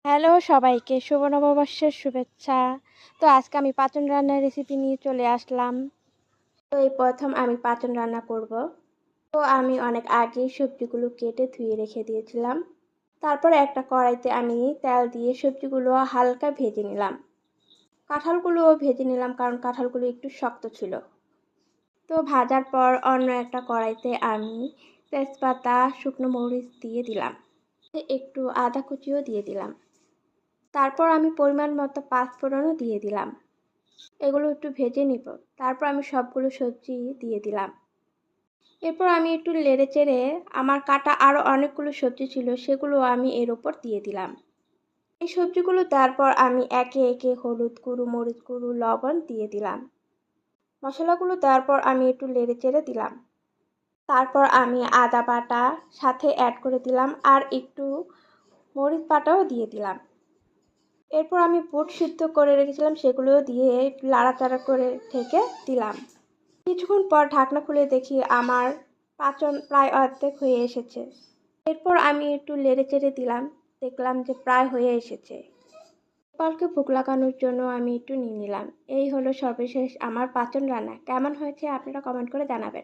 Hello সবাইকে শুভ নববর্ষের শুভেচ্ছা। তো আজকে আমি পাঁচন রান্নার রেসিপি নিয়ে চলে আসলাম। তো এই প্রথম আমি পাঁচন রান্না করব। তো আমি অনেক আগেই সবজিগুলো কেটে ধুয়ে রেখে দিয়েছিলাম। তারপরে একটা কড়াইতে আমি তেল দিয়ে সবজিগুলো হালকা ভেজে নিলাম। কাঁঠালগুলোও ভেজে নিলাম কারণ কাঁঠালগুলো একটু শক্ত ছিল। তো ভাজার পর অন্য একটা কড়াইতে আমি তেজপাতা, শুকনো মরিচ দিয়ে দিলাম। একটু আদা কুচিও দিয়ে দিলাম। তারপর আমি পরিমাণ মতো পাঁচফোড়নও দিয়ে দিলাম। এগুলো একটু ভেজে নিব। তারপর আমি সবগুলো সবজি দিয়ে দিলাম। এরপর আমি একটু নেড়ে চেড়ে আমার কাটা আরও অনেকগুলো সবজি ছিল সেগুলো আমি এর ওপর দিয়ে দিলাম। এই সবজিগুলো দেওয়ার পর আমি একে একে হলুদ গুঁড়ো, মরিচ গুঁড়ো, লবণ দিয়ে দিলাম। মশলাগুলো দেওয়ার পর আমি একটু নেড়ে চেড়ে দিলাম। তারপর আমি আদা বাটা সাথে অ্যাড করে দিলাম আর একটু মরিচ বাটাও দিয়ে দিলাম। এরপর আমি বুট সিদ্ধ করে রেখেছিলাম সেগুলোও দিয়ে একটু নাড়াচাড়া করে ঢেকে দিলাম। কিছুক্ষণ পর ঢাকনা খুলে দেখি আমার পাঁচন প্রায় অর্ধেক হয়ে এসেছে। এরপর আমি একটু নেড়ে চেড়ে দিলাম, দেখলাম যে প্রায় হয়ে এসেছে। গোপালকে ভোগ লাগানোর জন্য আমি একটু নিয়ে নিলাম। এই হলো সর্বশেষ আমার পাঁচন রান্না। কেমন হয়েছে আপনারা কমেন্ট করে জানাবেন।